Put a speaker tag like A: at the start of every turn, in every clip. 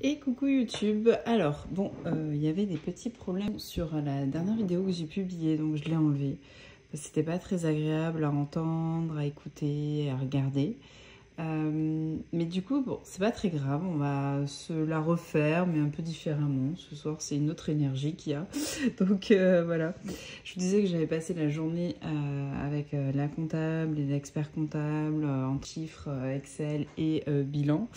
A: Et coucou YouTube. Alors bon, il y avait des petits problèmes sur la dernière vidéo que j'ai publiée, donc je l'ai enlevée. C'était pas très agréable à entendre, à écouter, à regarder. Mais du coup, bon, c'est pas très grave, on va se la refaire, mais un peu différemment. Ce soir, c'est une autre énergie qu'il y a. Donc voilà. Je vous disais que j'avais passé la journée avec la comptable et l'expert comptable en chiffres Excel et bilan.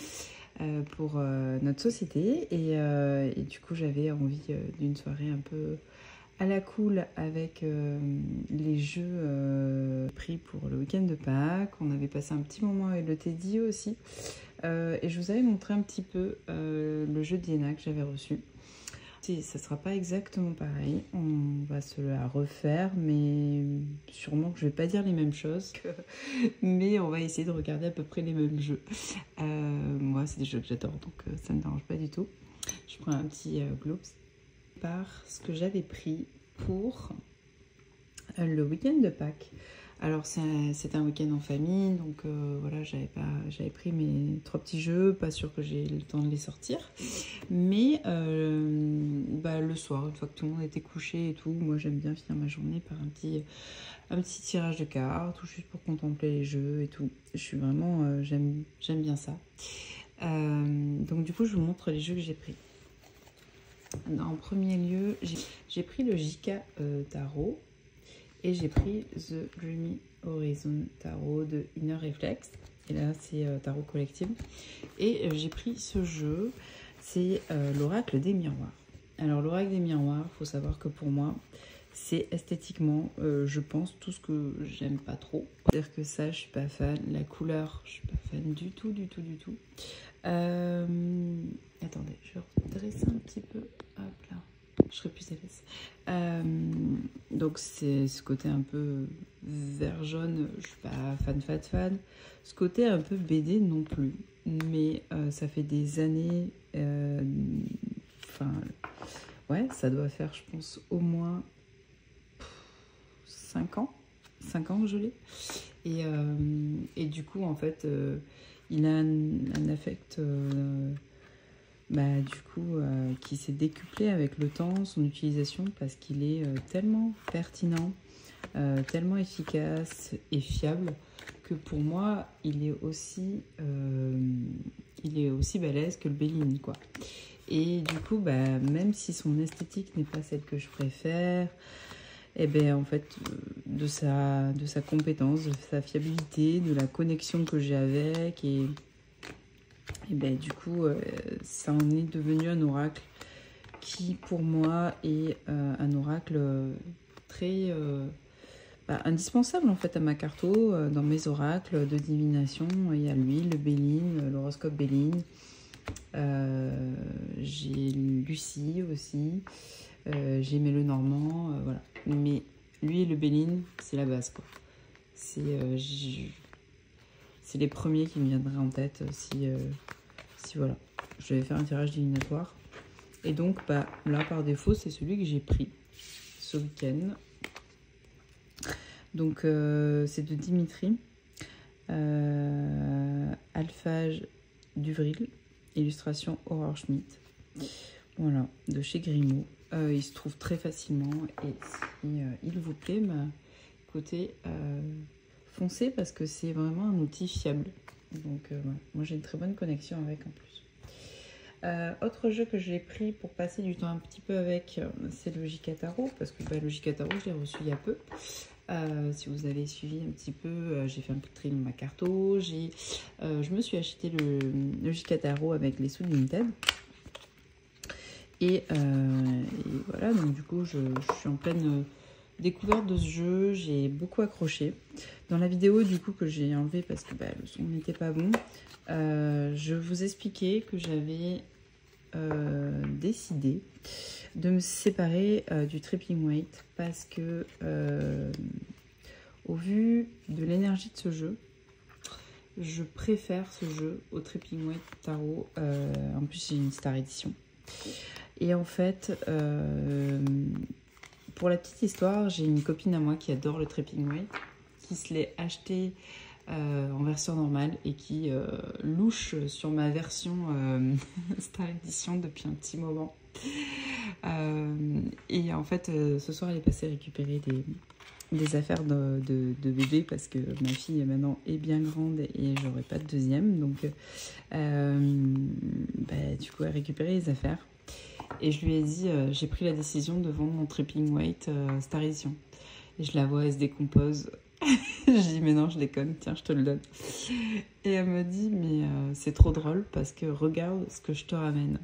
A: Pour notre société et du coup j'avais envie d'une soirée un peu à la cool avec les jeux pris pour le week-end de Pâques. On avait passé un petit moment avec le Teddy aussi et je vous avais montré un petit peu le jeu d'Iéna que j'avais reçu. Ça sera pas exactement pareil, on va se la refaire, mais sûrement que je vais pas dire les mêmes choses, mais on va essayer de regarder à peu près les mêmes jeux. Moi, c'est des jeux que j'adore, donc ça ne me dérange pas du tout. Je prends un petit globes par ce que j'avais pris pour le week-end de Pâques. Alors c'est un week-end en famille, donc voilà, j'avais pris mes 3 petits jeux, pas sûr que j'ai le temps de les sortir, mais le soir, une fois que tout le monde était couché et tout, moi j'aime bien finir ma journée par un petit tirage de cartes, ou juste pour contempler les jeux et tout. Je suis vraiment, j'aime bien ça. Donc du coup je vous montre les jeux que j'ai pris. En premier lieu, j'ai pris le JK Tarot. Et j'ai pris The Dreamy Horizon Tarot de Inner Reflex. Et là, c'est Tarot Collective. Et j'ai pris ce jeu, c'est l'Oracle des Miroirs. Alors, l'Oracle des Miroirs, il faut savoir que pour moi, c'est esthétiquement, je pense, tout ce que j'aime pas trop. C'est-à-dire que ça, je suis pas fan. La couleur, je suis pas fan du tout. Attendez, je vais redresser un petit peu. Hop là. Je serais plus à l'aise. Donc c'est ce côté un peu vert jaune, je suis pas fan. Ce côté un peu BD non plus, mais ça fait des années, ouais, ça doit faire je pense au moins 5 ans que je l'ai. Et du coup en fait il a un affect qui s'est décuplé avec le temps, son utilisation, parce qu'il est tellement pertinent, tellement efficace et fiable, que pour moi, il est aussi balèze que le Béline, quoi. Et du coup, même si son esthétique n'est pas celle que je préfère, et en fait, de sa compétence, de sa fiabilité, de la connexion que j'ai avec, et du coup, ça en est devenu un oracle qui, pour moi, est un oracle très indispensable en fait à ma carto. Dans mes oracles de divination, il y a lui, le Béline, l'horoscope Béline. J'ai Lucie aussi. J'ai le Normand, voilà. Mais lui et le Béline, c'est la base, quoi. C'est les premiers qui me viendraient en tête si voilà, je vais faire un tirage divinatoire. Et donc, là, par défaut, c'est celui que j'ai pris ce week-end. Donc, c'est de Dimitri. Alphage d'Uvril. Illustration Aurore Schmidt. Voilà, de chez Grimaud. Il se trouve très facilement. Et si il vous plaît, écoutez, foncez parce que c'est vraiment un outil fiable. Donc voilà. Moi j'ai une très bonne connexion avec en plus. Autre jeu que j'ai pris pour passer du temps un petit peu avec, c'est le JK Tarot, parce que le JK Tarot je l'ai reçu il y a peu. Si vous avez suivi un petit peu, j'ai fait un peu de tri dans ma carto, je me suis acheté le JK Tarot avec les sous Limited. Et voilà, donc du coup je suis en pleine découverte de ce jeu, j'ai beaucoup accroché. Dans la vidéo du coup que j'ai enlevé parce que le son n'était pas bon, je vous expliquais que j'avais décidé de me séparer du tripping weight parce que au vu de l'énergie de ce jeu, je préfère ce jeu au tripping weight tarot. En plus j'ai une star édition. Et en fait, pour la petite histoire, j'ai une copine à moi qui adore le tripping weight, qui se l'est acheté en version normale et qui louche sur ma version Star Edition depuis un petit moment. Et en fait, ce soir, elle est passée récupérer des affaires de bébé parce que ma fille maintenant est bien grande et j'aurai pas de deuxième. Donc, du coup, elle a récupéré les affaires. Et je lui ai dit, j'ai pris la décision de vendre mon Tripping Weight Star Edition. Et je la vois, elle se décompose. Je dis, mais non, je déconne, tiens, je te le donne. Et elle me dit, mais c'est trop drôle parce que regarde ce que je te ramène.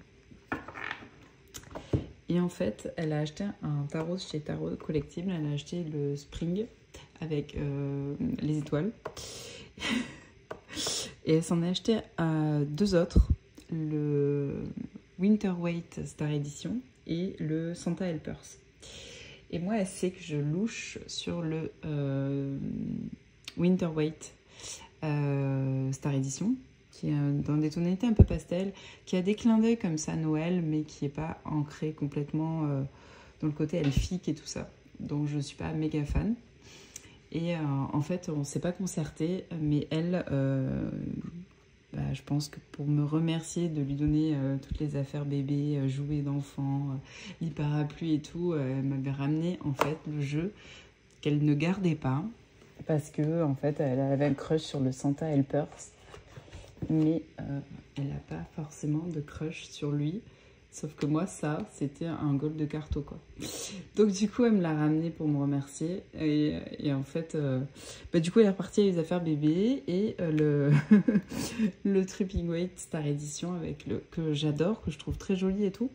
A: Et en fait, elle a acheté un tarot chez Tarot Collectible. Elle a acheté le Spring avec les étoiles. Et elle s'en a acheté deux autres. Le Winter Weight Star Edition et le Santa Helpers. Et moi, elle sait que je louche sur le Winter Weight Star Edition, qui est dans des tonalités un peu pastel, qui a des clins d'œil comme ça Noël, mais qui n'est pas ancré complètement dans le côté elfique et tout ça. Donc je ne suis pas méga fan. Et en fait, on ne s'est pas concerté, mais elle, je pense que pour me remercier de lui donner toutes les affaires bébé, jouets d'enfants, les parapluies et tout, elle m'avait ramené en fait le jeu qu'elle ne gardait pas, parce que en fait, elle avait un crush sur le Santa Helpers. Mais elle n'a pas forcément de crush sur lui. Sauf que moi, ça, c'était un gold de carto, quoi. Donc, du coup, elle me l'a ramené pour me remercier. Et en fait, du coup, elle est repartie à les affaires bébé. Et le Tripping Weight Star Edition, que j'adore, que je trouve très joli et tout.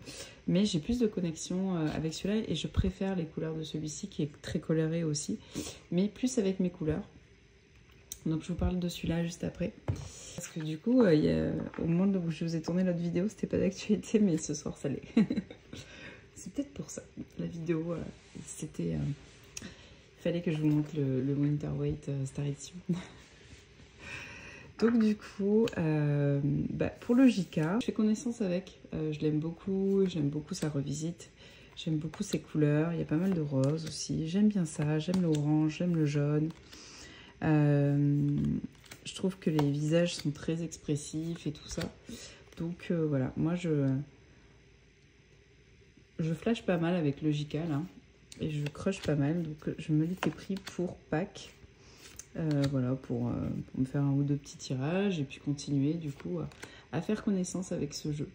A: Mais j'ai plus de connexion avec celui-là. Et je préfère les couleurs de celui-ci, qui est très coloré aussi. Mais plus avec mes couleurs. Donc, je vous parle de celui-là juste après. Parce que du coup, au moment où je vous ai tourné l'autre vidéo, c'était pas d'actualité, mais ce soir, ça l'est. C'est peut-être pour ça. La vidéo, c'était... il fallait que je vous montre le Winter Weight Star Edition. Donc du coup, pour le JK, je fais connaissance avec. Je l'aime beaucoup, j'aime beaucoup sa revisite. J'aime beaucoup ses couleurs. Il y a pas mal de roses aussi. J'aime bien ça. J'aime l'orange, j'aime le jaune. Je trouve que les visages sont très expressifs et tout ça. Donc voilà, moi je flash pas mal avec le JK là. Et je crush pas mal. Donc je me l'étais pris pour Pâques. Voilà, pour me faire un ou deux petits tirages. Et puis continuer du coup à faire connaissance avec ce jeu.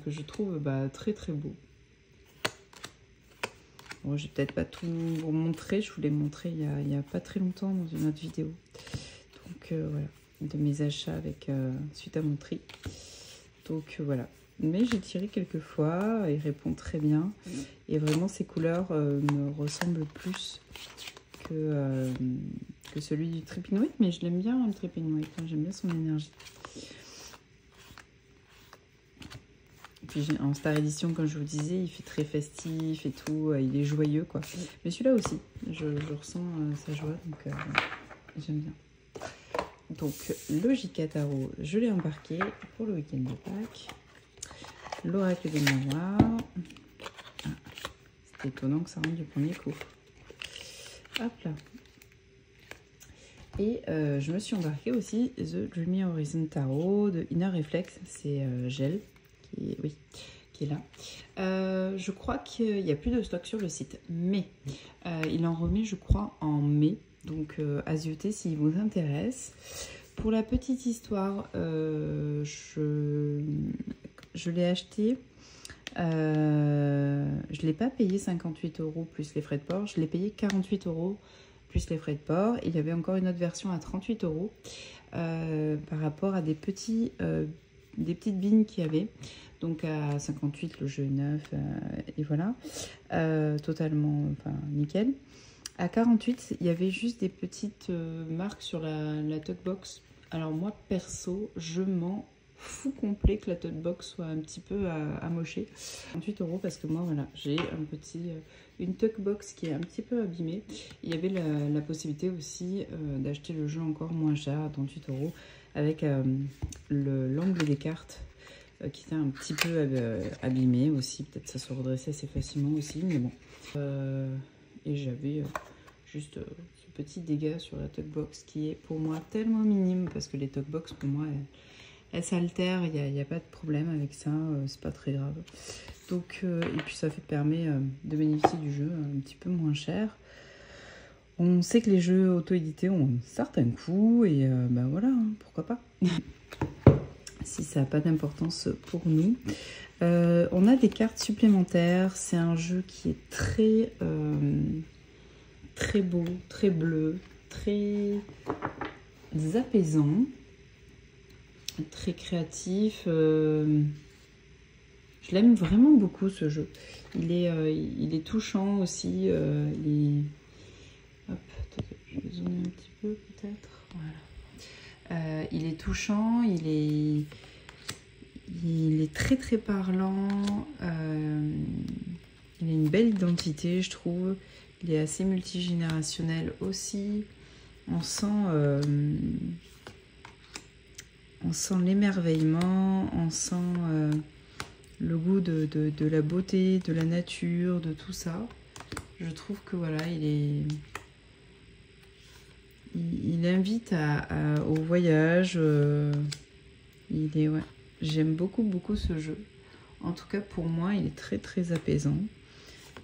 A: Que je trouve très très beau. Bon, je vais peut-être pas tout vous montrer, je vous l'ai montré il y a pas très longtemps dans une autre vidéo. Donc voilà, de mes achats avec suite à mon tri. Donc voilà, mais j'ai tiré quelques fois, il répond très bien. Et vraiment ces couleurs me ressemblent plus que celui du Tripping Weight, mais je l'aime bien le Tripping Weight, hein, j'aime bien son énergie. Puis en Star Edition, comme je vous disais, il fait très festif et tout, il est joyeux quoi. Mais celui-là aussi, je ressens sa joie, donc j'aime bien. Donc le JK Tarot, je l'ai embarqué pour le week-end de Pâques. L'oracle des miroirs. Ah, c'est étonnant que ça rentre du premier coup. Hop là. Et je me suis embarqué aussi The Dreamy Horizon Tarot de Inner Reflex, c'est gel. Qui est là. Je crois qu'il n'y a plus de stock sur le site, mais il en remet, je crois, en mai. Donc, azioté s'il vous intéresse. Pour la petite histoire, je l'ai acheté. Je ne l'ai pas payé 58 € plus les frais de port. Je l'ai payé 48 € plus les frais de port. Il y avait encore une autre version à 38 € par rapport à des petites vignes qu'il y avait. Donc à 58 le jeu est neuf et voilà, totalement nickel. À 48 il y avait juste des petites marques sur la tote box. Alors moi perso je m'en fous complet que la tote box soit un petit peu amochée. 48 € parce que moi voilà, j'ai une tote box qui est un petit peu abîmée. Il y avait la possibilité aussi d'acheter le jeu encore moins cher à 38 € avec l'angle des cartes qui était un petit peu abîmé aussi. Peut-être ça se redressait assez facilement aussi, mais bon. Et j'avais juste ce petit dégât sur la talkbox qui est pour moi tellement minime parce que les talkbox pour moi elles s'altèrent, il n'y a pas de problème avec ça, c'est pas très grave. Donc, et puis ça permet de bénéficier du jeu un petit peu moins cher. On sait que les jeux auto-édités ont certains coûts et ben voilà, hein, pourquoi pas. Si ça n'a pas d'importance pour nous. On a des cartes supplémentaires. C'est un jeu qui est très, très beau, très bleu, très apaisant, très créatif. Je l'aime vraiment beaucoup ce jeu. Il est touchant aussi. Hop, je vais zoomer un petit peu peut-être. Voilà. Il est touchant, il est très très parlant. Il a une belle identité, je trouve. Il est assez multigénérationnel aussi. On sent l'émerveillement, on sent le goût de la beauté, de la nature, de tout ça. Je trouve que voilà, il invite au voyage. Ouais, j'aime beaucoup beaucoup ce jeu. En tout cas pour moi, il est très très apaisant.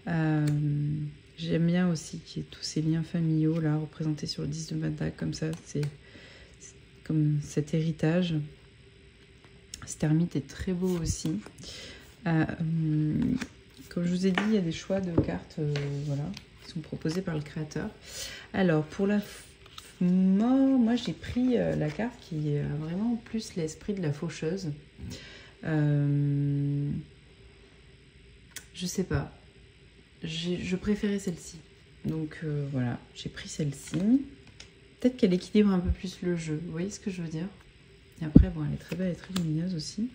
A: J'aime bien aussi qu'il y ait tous ces liens familiaux là représentés sur le 10 de Bada, comme ça, c'est comme cet héritage. Cet ermite est très beau aussi. Comme je vous ai dit, il y a des choix de cartes voilà, qui sont proposés par le créateur. Alors pour la mort, moi j'ai pris la carte qui a vraiment plus l'esprit de la faucheuse. Je sais pas. Je préférais celle-ci. Donc voilà, j'ai pris celle-ci. Peut-être qu'elle équilibre un peu plus le jeu. Vous voyez ce que je veux dire? Et après, bon, elle est très belle et très lumineuse aussi.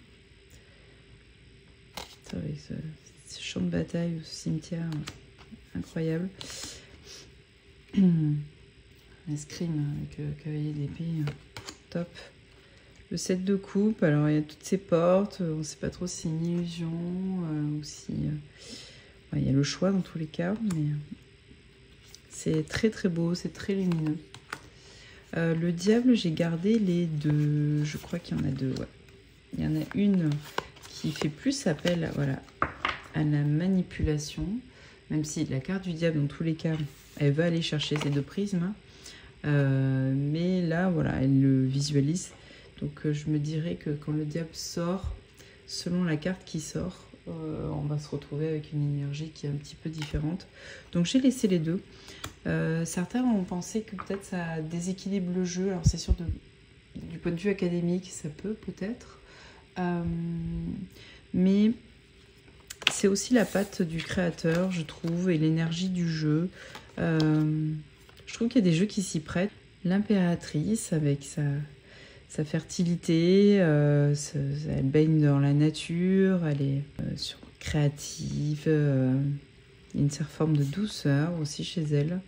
A: Avec ce champ de bataille ou ce cimetière incroyable. Escrime avec cavalier d'épée, top. Le 7 de coupe, alors il y a toutes ces portes, on ne sait pas trop si c'est une illusion ou si... il y a le choix dans tous les cas, mais c'est très très beau, c'est très lumineux. Le diable, j'ai gardé les deux, je crois qu'il y en a deux, ouais. Il y en a une qui fait plus appel voilà, à la manipulation, même si la carte du diable, dans tous les cas, elle va aller chercher ces deux prismes. Mais là, voilà, elle le visualise. Donc, je me dirais que quand le diable sort, selon la carte qui sort, on va se retrouver avec une énergie qui est un petit peu différente. Donc, j'ai laissé les deux. Certains ont pensé que peut-être ça déséquilibre le jeu. Alors, c'est sûr, du point de vue académique, ça peut peut-être. Mais c'est aussi la patte du créateur, je trouve, et l'énergie du jeu. Je trouve qu'il y a des jeux qui s'y prêtent. L'impératrice, avec sa fertilité, elle baigne dans la nature, elle est créative, il y a une certaine forme de douceur aussi chez elle.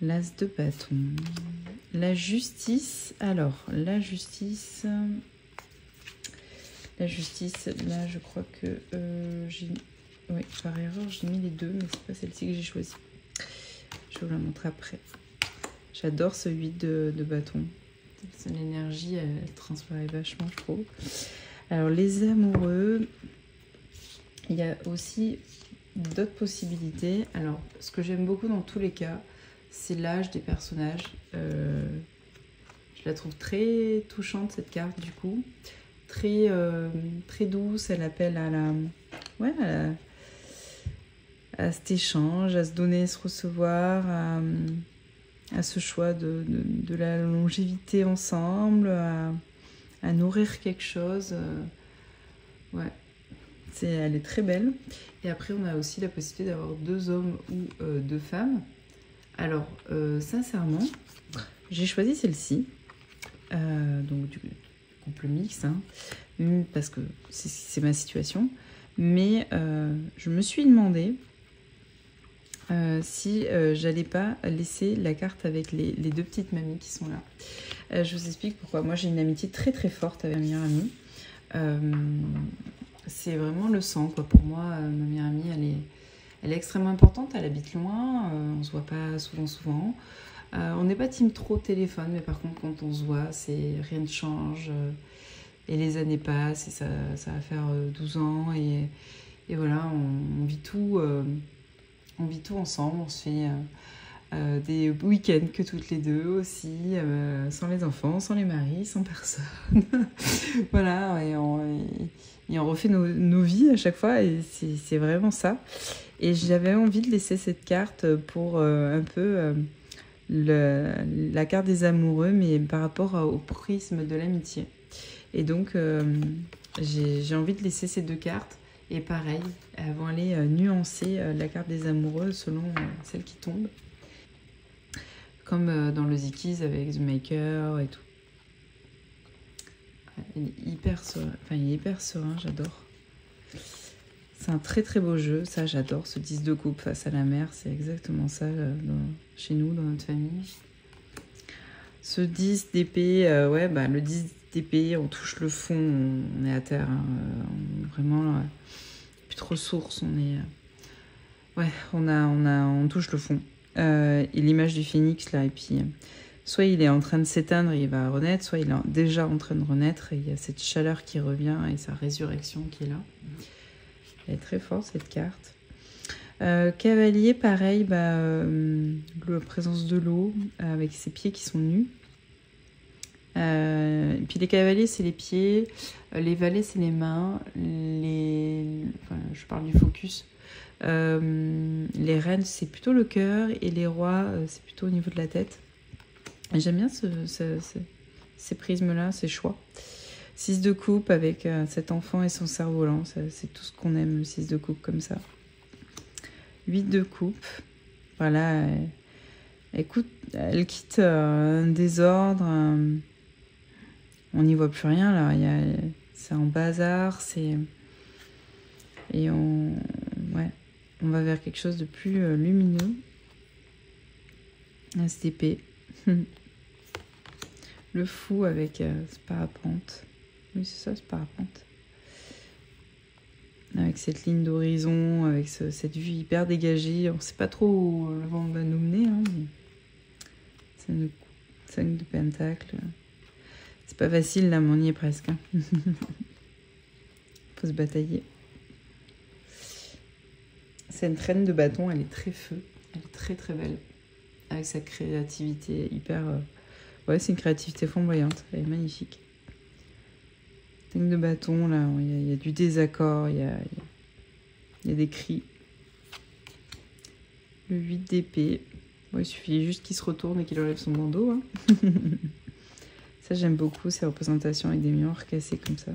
A: L'as de bâton. La justice, alors, la justice, là je crois que oui, par erreur j'ai mis les deux, mais c'est pas celle-ci que j'ai choisie. Je vais vous la montrer après. J'adore ce 8 de bâton. L'énergie, elle transparaît vachement, je trouve. Alors, les amoureux, il y a aussi d'autres possibilités. Alors, ce que j'aime beaucoup dans tous les cas, c'est l'âge des personnages. Je la trouve très touchante, cette carte, du coup. Très, très douce, elle appelle à cet échange, à se donner, se recevoir, à ce choix de la longévité ensemble, à nourrir quelque chose. Ouais, elle est très belle. Et après, on a aussi la possibilité d'avoir 2 hommes ou 2 femmes. Alors, sincèrement, j'ai choisi celle-ci. Donc, du couple mixte, hein, parce que c'est ma situation. Mais je me suis demandé si j'allais pas laisser la carte avec les 2 petites mamies qui sont là. Je vous explique pourquoi. Moi, j'ai une amitié très très forte avec ma meilleure amie. C'est vraiment le sang, quoi. Pour moi, ma meilleure amie, elle est extrêmement importante, elle habite loin, on se voit pas souvent. On n'est pas team trop téléphone, mais par contre quand on se voit, rien ne change. Et les années passent, et ça va faire 12 ans, et voilà, on vit tout ensemble, on se fait des week-ends que toutes les deux aussi, sans les enfants, sans les maris, sans personne. Voilà, et on refait nos vies à chaque fois, et c'est vraiment ça. Et j'avais envie de laisser cette carte pour un peu la carte des amoureux, mais par rapport au prisme de l'amitié. Et donc, j'ai envie de laisser ces deux cartes. Et pareil, elles vont aller nuancer la carte des amoureux selon celle qui tombe. Comme dans le Zikis avec The Maker et tout. Il est hyper serein, j'adore. C'est un très très beau jeu, ça j'adore, ce 10 de coupe face à la mer, c'est exactement ça chez nous, dans notre famille. Ce 10 d'épée, le 10 d'épée, on touche le fond, on est à terre, hein, vraiment, plus trop source, on touche le fond. Et l'image du phénix là, et puis soit il est en train de s'éteindre et il va renaître, soit il est déjà en train de renaître et il y a cette chaleur qui revient et sa résurrection qui est là. Elle est très forte cette carte. Cavalier, pareil, la présence de l'eau avec ses pieds qui sont nus. Et puis les cavaliers, c'est les pieds, les valets, c'est les mains, je parle du focus. Les reines, c'est plutôt le cœur, et les rois, c'est plutôt au niveau de la tête. J'aime bien ces prismes-là, ces choix. 6 de coupe avec cet enfant et son cerf-volant, c'est tout ce qu'on aime, le 6 de coupe comme ça. 8 de coupe, voilà, elle quitte un désordre, on n'y voit plus rien là, c'est en bazar, et on va vers quelque chose de plus lumineux. STP. Le fou avec ce parapente. Oui, c'est ça, ce parapente. Avec cette ligne d'horizon, avec cette vue hyper dégagée. On ne sait pas trop où le vent va nous mener. Hein, mais 5 de pentacle. C'est pas facile là, mais on y est presque. Hein. Faut se batailler. C'est une traîne de bâton, elle est très feu. Elle est très très belle. Avec sa créativité hyper... c'est une créativité flamboyante. Elle est magnifique. Traîne de bâton, là, il y a du désaccord, il y a des cris. Le 8 d'épée. Il suffit juste qu'il se retourne et qu'il enlève son bandeau. Hein. Ça, j'aime beaucoup, ces représentations avec des miroirs cassés comme ça.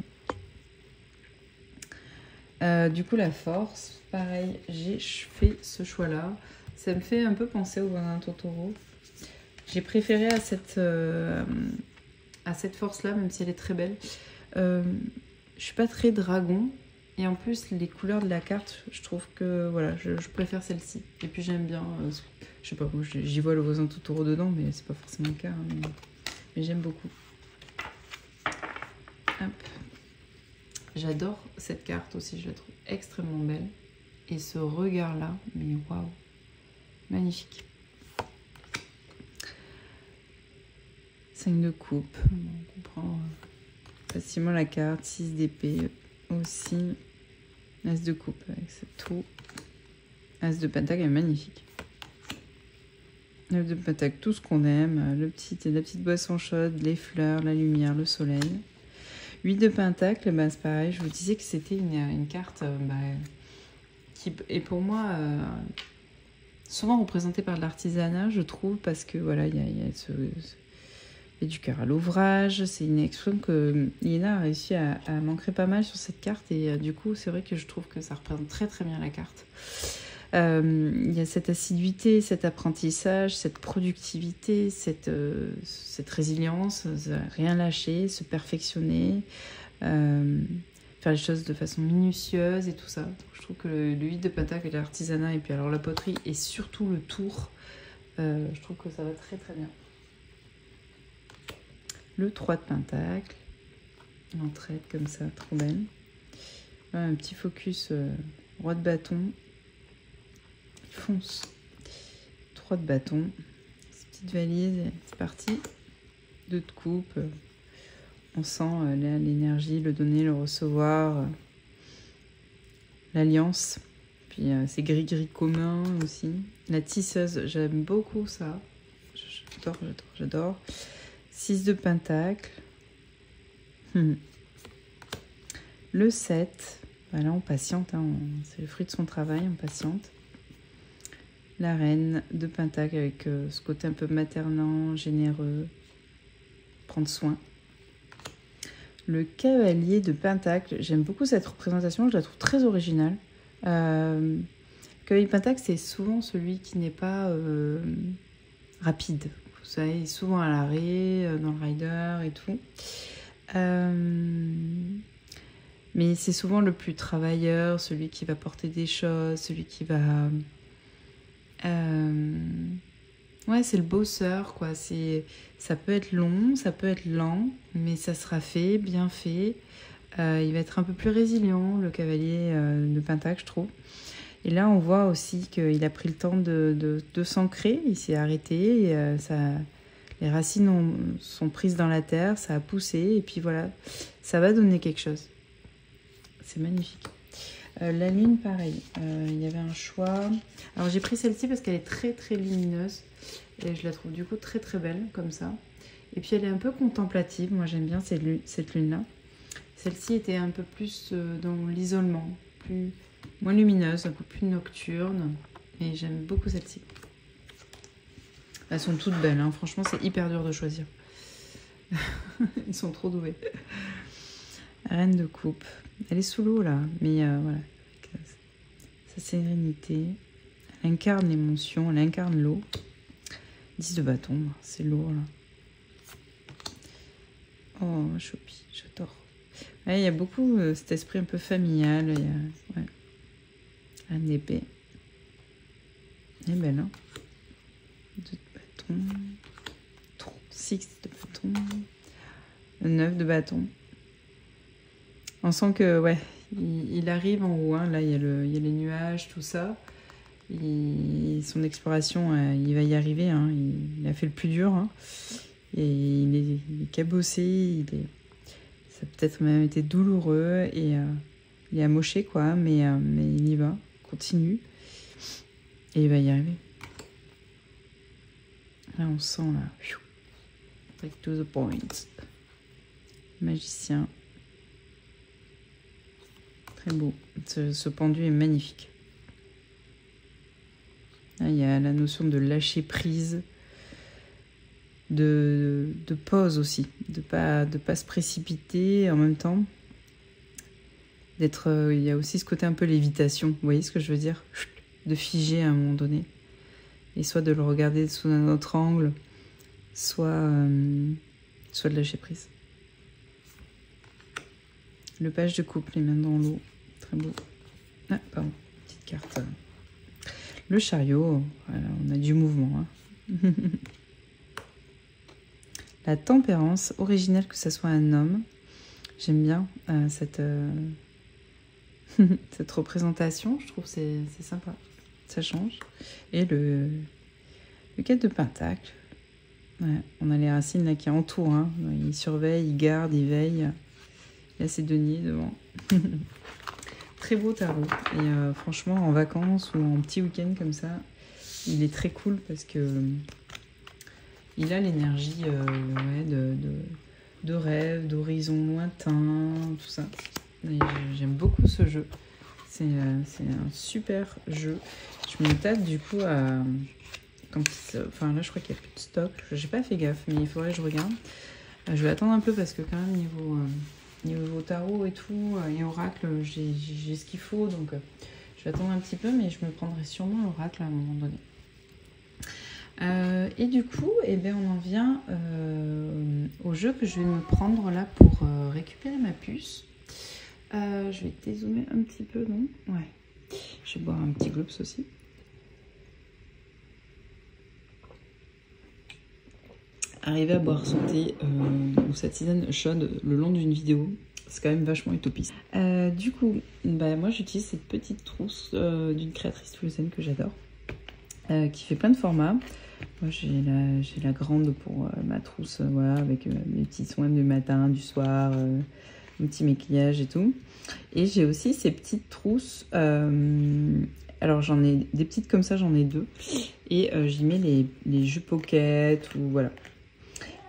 A: Du coup, la force, pareil, j'ai fait ce choix-là. Ça me fait un peu penser au Voisin Totoro. J'ai préféré à cette force-là, même si elle est très belle. Je suis pas très dragon. Et en plus, les couleurs de la carte, je trouve que voilà, je préfère celle-ci. Et puis j'aime bien, je sais pas, moi j'y vois le Voisin Totoro dedans, mais c'est pas forcément le cas. Hein, mais j'aime beaucoup. Hop. J'adore cette carte aussi, je la trouve extrêmement belle. Et ce regard-là, mais waouh, magnifique. 5 de coupe, on comprend facilement la carte. 6 d'épée aussi. As de coupe avec cette tour. As de pentacle est magnifique. 9 de pentacle, tout ce qu'on aime. La petite boisson chaude, les fleurs, la lumière, le soleil. 8 de pentacle, c'est pareil, je vous disais que c'était une carte qui est pour moi souvent représentée par de l'artisanat, je trouve, parce que voilà, il y a du cœur à l'ouvrage. C'est une expression que Lina a réussi à m'ancrer pas mal sur cette carte, et du coup, c'est vrai que je trouve que ça représente très très bien la carte. Il y a cette assiduité, cet apprentissage, cette productivité, cette résilience, rien lâcher, se perfectionner, faire les choses de façon minutieuse et tout ça. Donc, je trouve que le 8 de pentacle et l'artisanat, et puis alors la poterie et surtout le tour, je trouve que ça va très très bien. Le 3 de pentacle, l'entraide comme ça, trop belle. Voilà, un petit focus roi de bâton. fonce. 3 de bâton. Cette petite valise, c'est parti. 2 de coupe. On sent l'énergie, le donner, le recevoir. L'alliance. Puis c'est gris-gris commun aussi. La tisseuse, j'aime beaucoup ça. J'adore, j'adore, j'adore. 6 de pentacle. Le 7. Voilà, on patiente. Hein, c'est le fruit de son travail, on patiente. La reine de pentacle avec ce côté un peu maternant, généreux. Prendre soin. Le cavalier de pentacle. J'aime beaucoup cette représentation. Je la trouve très originale. Le cavalier de pentacle, c'est souvent celui qui n'est pas rapide. Vous savez, souvent à l'arrêt, dans le rider et tout. Mais c'est souvent le plus travailleur, celui qui va porter des choses, celui qui va... Ouais, c'est le bosseur, quoi. Ça peut être long, ça peut être lent, mais ça sera fait, bien fait. Il va être un peu plus résilient, le cavalier de pentacle, je trouve. Et là, on voit aussi qu'il a pris le temps de s'ancrer. Il s'est arrêté. Et, les racines sont prises dans la terre. Ça a poussé. Et puis voilà, ça va donner quelque chose. C'est magnifique. La lune, pareil. Il y avait un choix. Alors, j'ai pris celle-ci parce qu'elle est très, très lumineuse. Et je la trouve du coup très, très belle, comme ça. Et puis, elle est un peu contemplative. Moi, j'aime bien cette lune-là. Celle-ci était un peu plus dans l'isolement. Moins lumineuse, un peu plus nocturne. Et j'aime beaucoup celle-ci. Elles sont toutes belles, hein. Franchement, c'est hyper dur de choisir. Ils sont trop doués. Reine de coupe. Elle est sous l'eau, là. Mais voilà. Avec sa sérénité. Elle incarne l'émotion, elle incarne l'eau. 10 de bâton, c'est lourd, là. Oh, choupi, j'adore. Ouais, il y a beaucoup cet esprit un peu familial. Il y a, ouais. Un épée. Elle est belle, hein. 2 de bâton. 6 de bâton. 9 de bâton. On sent que, ouais, il arrive en haut. Hein. Là, il y a les nuages, tout ça. Son exploration, il va y arriver. Hein. Il a fait le plus dur. Hein. Et il est cabossé. Ça a peut-être même été douloureux. Et il est amoché, quoi. Mais il y va. Continue. Et il va y arriver. Là, on sent, là. Straight to the point. Magicien. Très beau. Ce pendu est magnifique. Là, il y a la notion de lâcher prise, de pause aussi, de pas se précipiter en même temps. Il y a aussi ce côté un peu lévitation. Vous voyez ce que je veux dire? De figer à un moment donné. Et soit de le regarder sous un autre angle, soit de lâcher prise. Le page de coupe, les mains dans l'eau. Très beau. Ah, pardon, petite carte. Le chariot, voilà, on a du mouvement. Hein. La tempérance, originale que ce soit un homme. J'aime bien cette représentation, je trouve que c'est sympa. Ça change. Et le 4 de pentacle. Ouais, on a les racines là qui entourent. Hein. Il surveille, il garde, il veille. Il y a ses deniers devant. Très beau tarot. Et franchement, en vacances ou en petit week-end comme ça, il est très cool parce que il a l'énergie ouais, de rêve, d'horizon lointain, tout ça. J'aime beaucoup ce jeu. C'est un super jeu. Je me tâte du coup à... Enfin là, je crois qu'il n'y a plus de stock. J'ai pas fait gaffe, mais il faudrait que je regarde. Je vais attendre un peu parce que quand même, niveau tarot et tout, et oracle, j'ai ce qu'il faut. Donc je vais attendre un petit peu, mais je me prendrai sûrement l'oracle à un moment donné. Et du coup, eh ben, on en vient au jeu que je vais me prendre là pour récupérer ma puce. Je vais dézoomer un petit peu, non? Ouais. Je vais boire un petit glops aussi. Arriver à boire son thé ou sa tisane chaude le long d'une vidéo, c'est quand même vachement utopiste. Du coup, bah, moi j'utilise cette petite trousse d'une créatrice toulousaine que j'adore. qui fait plein de formats. Moi, j'ai la grande pour ma trousse, voilà, avec mes petits soins du matin, du soir, mon petit maquillage et tout. Et j'ai aussi ces petites trousses. Alors, j'en ai des petites comme ça, j'en ai 2. Et j'y mets les jupes pocket ou voilà.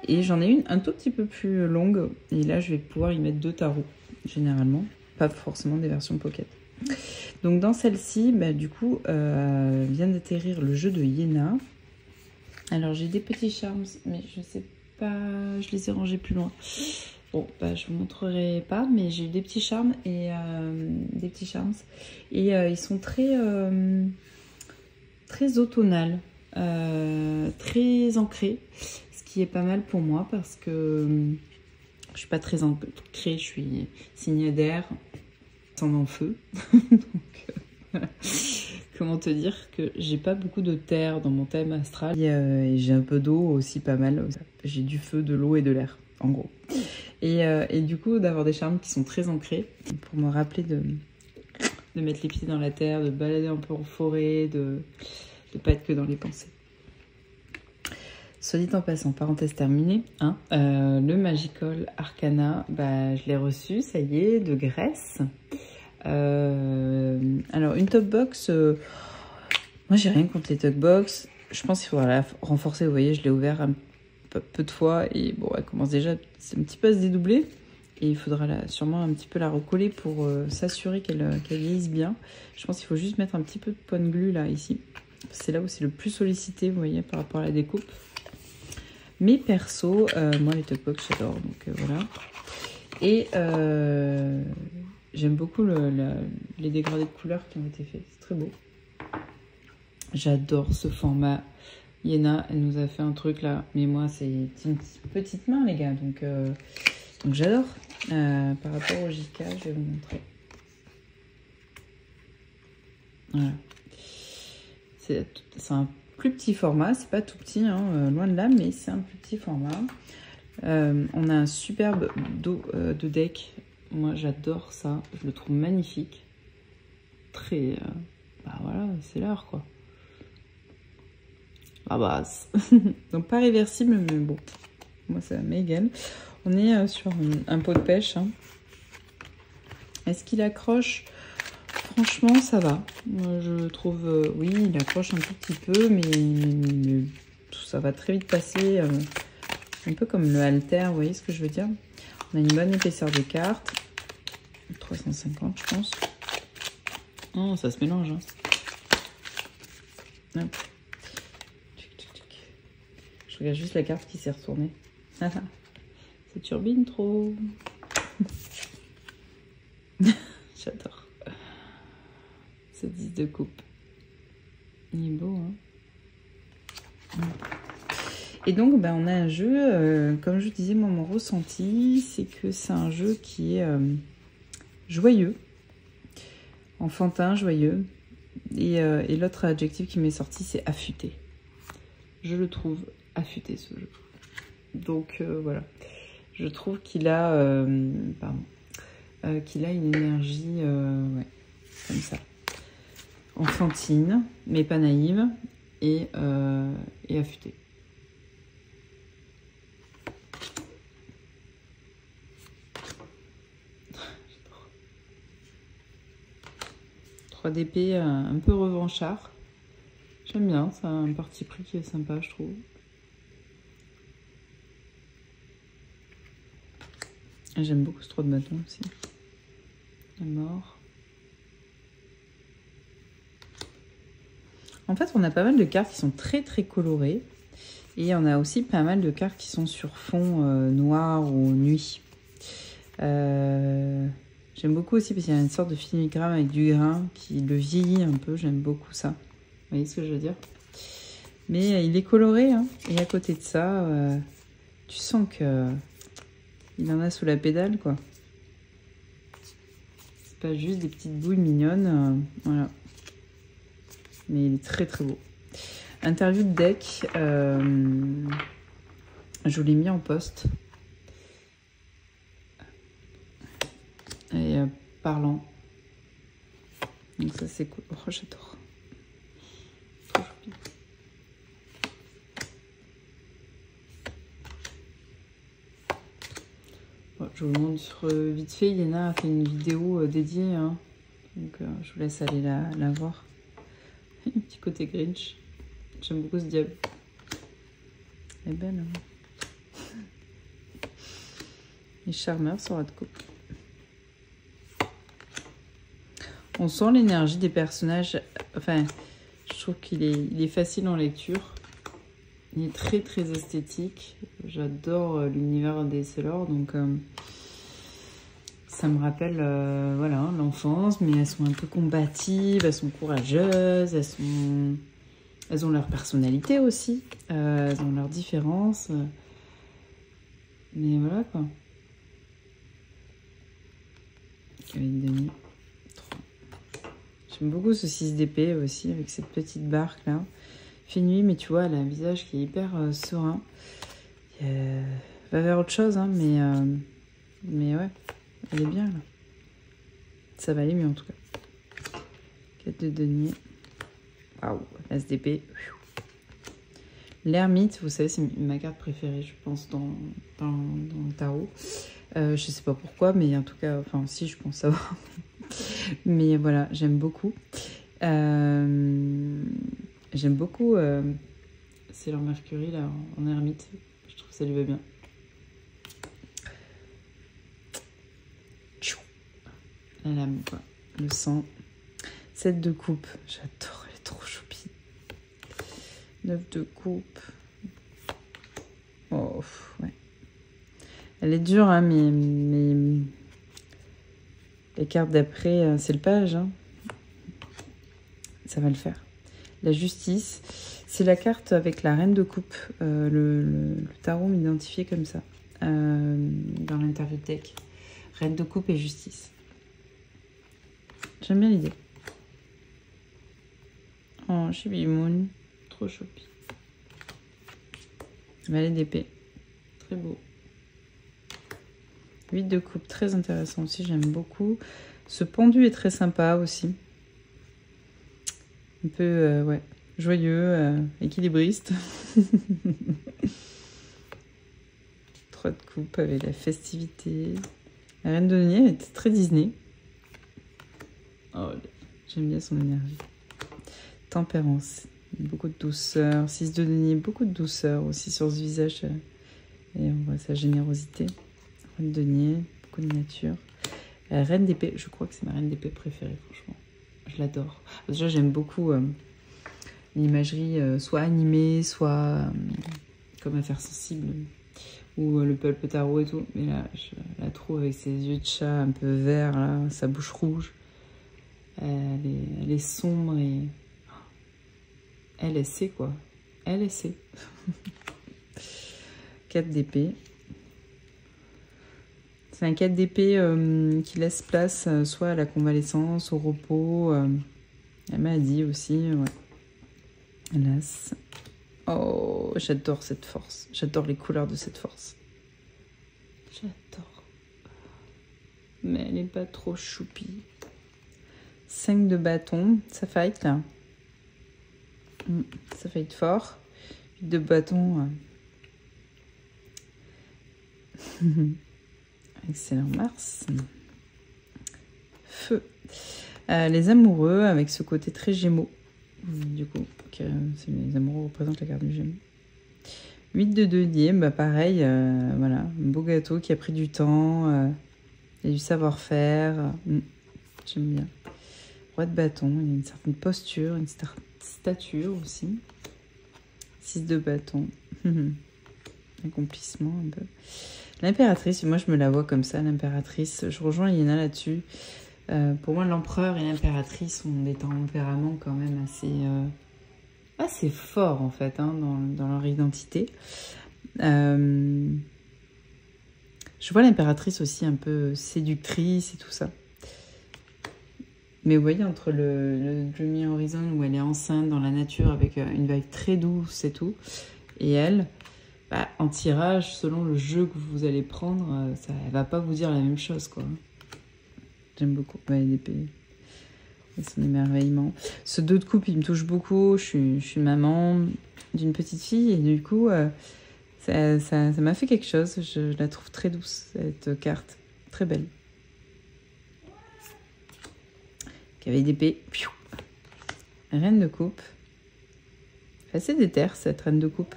A: Et j'en ai une un tout petit peu plus longue. Et là, je vais pouvoir y mettre 2 tarots, généralement. Pas forcément des versions pocket. Donc, dans celle-ci, bah, du coup, vient d'atterrir le jeu de Iéna. Alors, j'ai des petits charms, mais je sais pas... Je les ai rangés plus loin. Bon, bah, je vous montrerai pas, mais j'ai eu des petits charms et des petits charms. Et ils sont très, très automnal, très ancrés. Ce qui est pas mal pour moi parce que je suis pas très ancrée, je suis signe d'air, ascendant feu. Donc, voilà. Comment te dire que j'ai pas beaucoup de terre dans mon thème astral et j'ai un peu d'eau aussi pas mal. J'ai du feu, de l'eau et de l'air, en gros. Et du coup, d'avoir des charmes qui sont très ancrés pour me rappeler de mettre les pieds dans la terre, de balader un peu en forêt, de pas être que dans les pensées. Soit dit en passant, parenthèse terminée, hein, le Magical Arcana, bah, je l'ai reçu, ça y est, de Grèce. Alors, une top box, moi j'ai rien contre les top box. Je pense qu'il faudra la renforcer. Vous voyez, je l'ai ouvert un peu de fois et bon, elle commence déjà un petit peu à se dédoubler. Et il faudra sûrement un petit peu la recoller pour s'assurer qu'elle vieillisse bien. Je pense qu'il faut juste mettre un petit peu de point de glu là, ici. C'est là où c'est le plus sollicité, vous voyez, par rapport à la découpe. Mais perso, moi les top box j'adore, donc voilà. Et j'aime beaucoup les dégradés de couleurs qui ont été faits, c'est très beau. J'adore ce format. Iéna, elle nous a fait un truc là, mais moi c'est une petite main les gars, donc j'adore. Par rapport au JK, je vais vous montrer. Voilà. C'est un plus petit format, c'est pas tout petit, hein, loin de là, mais c'est un plus petit format. On a un superbe dos de deck. Moi, j'adore ça. Je le trouve magnifique. Très... bah voilà, c'est l'heure, quoi. La base. Donc, pas réversible, mais bon. Moi, ça m'égale. On est sur un pot de pêche. Hein. Est-ce qu'il accroche? Franchement, ça va. Moi, je trouve... oui, il accroche un tout petit peu, mais ça va très vite passer... un peu comme le halter, vous voyez ce que je veux dire? On a une bonne épaisseur de carte. 350, je pense. Oh, ça se mélange. Hein. Hop. Je regarde juste la carte qui s'est retournée. Ça turbine trop. J'adore. Ce 10 de coupe. Il est beau, hein? Et donc, ben, on a un jeu, comme je disais, moi, mon ressenti, c'est que c'est un jeu qui est joyeux, enfantin, joyeux. Et l'autre adjectif qui m'est sorti, c'est affûté. Je le trouve affûté, ce jeu. Donc, voilà. Je trouve qu'il a, qu'il a une énergie, ouais, comme ça. Enfantine, mais pas naïve, et affûtée. 3 d'épée un peu revanchard. J'aime bien, c'est un parti pris qui est sympa, je trouve. J'aime beaucoup ce 3 de bâton aussi. La mort. En fait, on a pas mal de cartes qui sont très très colorées. Et on a aussi pas mal de cartes qui sont sur fond noir ou nuit. J'aime beaucoup aussi parce qu'il y a une sorte de filigrane avec du grain qui le vieillit un peu. J'aime beaucoup ça. Vous voyez ce que je veux dire? Mais il est coloré. Hein, et à côté de ça, tu sens que il en a sous la pédale, quoi. C'est pas juste des petites boules mignonnes. Voilà. Mais il est très très beau. Interview de deck. Je vous l'ai mis en post. Et parlant. Donc ça c'est cool. Oh, j'adore. Trop joli. je vous montre vite fait. Yana a fait une vidéo dédiée, hein. Donc je vous laisse aller la voir. Un petit côté Grinch. J'aime beaucoup ce diable. Elle est belle, hein. Les charmeurs sur la coupe. On sent l'énergie des personnages. Enfin, je trouve qu'il est facile en lecture. Il est très très esthétique. J'adore l'univers des Sailor, donc ça me rappelle voilà, l'enfance, mais elles sont un peu combatives, elles sont courageuses, elles ont leur personnalité aussi, elles ont leurs différences. Mais voilà quoi. J'aime beaucoup ce 6 d'épée aussi, avec cette petite barque là. Fait nuit, mais tu vois, elle a un visage qui est hyper serein. Va vers autre chose, hein, mais ouais, elle est bien là. Ça va aller mieux en tout cas. 4 de denier. Waouh, l'as d'épée. L'ermite, vous savez, c'est ma carte préférée, je pense, dans le tarot. Je sais pas pourquoi, mais en tout cas, enfin, si, je pense savoir. Mais voilà, j'aime beaucoup. J'aime beaucoup Sailor Mercury là, en ermite. Je trouve que ça lui va bien. La lame, quoi. Le sang. 7 de coupe. J'adore, elle est trop choupie. 9 de coupe. Oh, ouais. Elle est dure, hein, mais les cartes d'après, c'est le page. Hein. Ça va le faire. La justice, c'est la carte avec la reine de coupe. Le tarot m'identifiait comme ça dans l'interview de deck. Reine de coupe et justice. J'aime bien l'idée. Oh, Chibi Moon. Trop choupi. Valet d'épée. Très beau. 8 de coupe. Très intéressant aussi. J'aime beaucoup. Ce pendu est très sympa aussi. Un peu, ouais, joyeux, équilibriste. 3 de coupe avec la festivité. La reine de denier était très Disney. Oh, j'aime bien son énergie. Tempérance, beaucoup de douceur. 6 de denier, beaucoup de douceur aussi sur ce visage. Et on voit sa générosité. Reine de denier, beaucoup de nature. La reine d'épée, je crois que c'est ma reine d'épée préférée, franchement. Je l'adore. Déjà, j'aime beaucoup l'imagerie, soit animée, soit comme Affaires sensibles, ou le Pulp Tarot et tout. Mais là, je la trouve avec ses yeux de chat un peu verts, là, sa bouche rouge. Elle est sombre et... Elle sait, quoi. Elle sait. 4 d'épée. C'est un 4 d'épée qui laisse place soit à la convalescence, au repos, la maladie aussi. Ouais. Hélas. Oh, j'adore cette force. J'adore les couleurs de cette force. J'adore. Mais elle n'est pas trop choupie. 5 de bâton. Ça fight là. Ça fight fort. 8 de bâton. Excellent Mars. Feu. Les amoureux avec ce côté très gémeaux. Du coup, les amoureux représentent la carte du gémeaux. 8 de denier, bah pareil, voilà, un beau gâteau qui a pris du temps, il y a du savoir-faire. J'aime bien. Roi de bâton, il y a une certaine posture, une stature aussi. 6 de bâton. Accomplissement un peu. L'impératrice, moi je me la vois comme ça, l'impératrice. Je rejoins Yana là-dessus. Pour moi, l'empereur et l'impératrice ont des tempéraments quand même assez forts en fait, hein, dans leur identité. Je vois l'impératrice aussi un peu séductrice et tout ça. Mais vous voyez, entre le Dreamy Horizon où elle est enceinte dans la nature avec une vibe très douce et tout, et elle... Bah, en tirage, selon le jeu que vous allez prendre, elle va pas vous dire la même chose, quoi. J'aime beaucoup. Ouais, l'épée. Son émerveillement. Ce 2 de coupe, il me touche beaucoup. Je suis maman d'une petite fille et du coup, Ça m'a fait quelque chose. Je la trouve très douce, cette carte. Très belle. Cavalier d'épée. Reine de coupe. Assez déter, cette reine de coupe.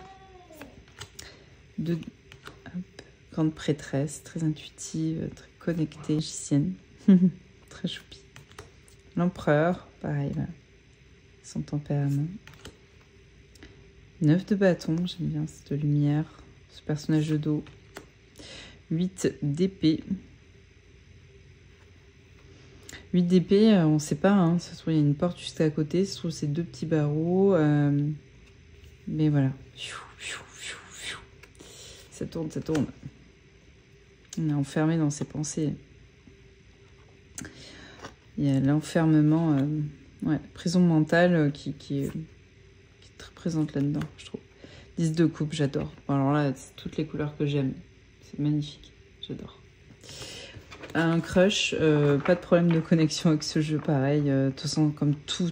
A: Grande prêtresse, très intuitive, très connectée, magicienne. Très choupi. L'empereur, pareil, voilà. Son tempérament. 9 de bâton, j'aime bien cette lumière, ce personnage de dos. 8 d'épée. 8 d'épée, on ne sait pas, hein, ça se trouve il y a une porte juste à côté, ça se trouve c'est 2 petits barreaux, mais voilà. Ça tourne, ça tourne. On est enfermé dans ses pensées. Il y a l'enfermement, ouais, prison mentale qui est très présente là-dedans, je trouve. 10 de coupe, j'adore. Bon, alors là, c'est toutes les couleurs que j'aime. C'est magnifique, j'adore. Un crush, pas de problème de connexion avec ce jeu, pareil. De toute façon, comme tous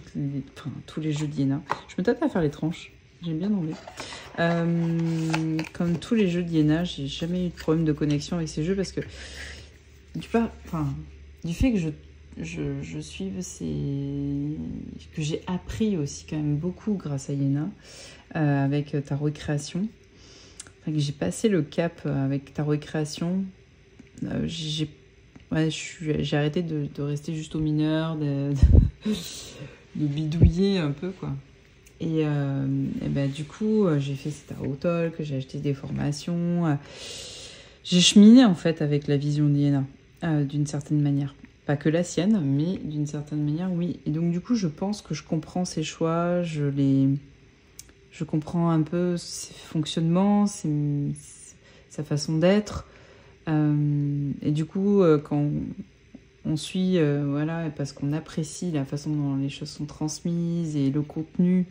A: les jeux d'Iéna. Je me tâte à faire les tranches, j'ai bien envie. Comme tous les jeux d'Iéna, j'ai jamais eu de problème de connexion avec ces jeux parce que du fait que je suive que j'ai appris aussi quand même beaucoup grâce à Iéna avec Tarot et Création. Enfin, que j'ai passé le cap avec Tarot et Création. J'ai arrêté de rester juste au mineur, de bidouiller un peu, quoi. Et bah, du coup, j'ai fait ces Tarot Talk, j'ai acheté des formations. J'ai cheminé, en fait, avec la vision d'Iéna, d'une certaine manière. Pas que la sienne, mais d'une certaine manière, oui. Et donc, du coup, je pense que je comprends ses choix, je comprends un peu ses fonctionnements, sa façon d'être. Et du coup, quand on suit, voilà, parce qu'on apprécie la façon dont les choses sont transmises et le contenu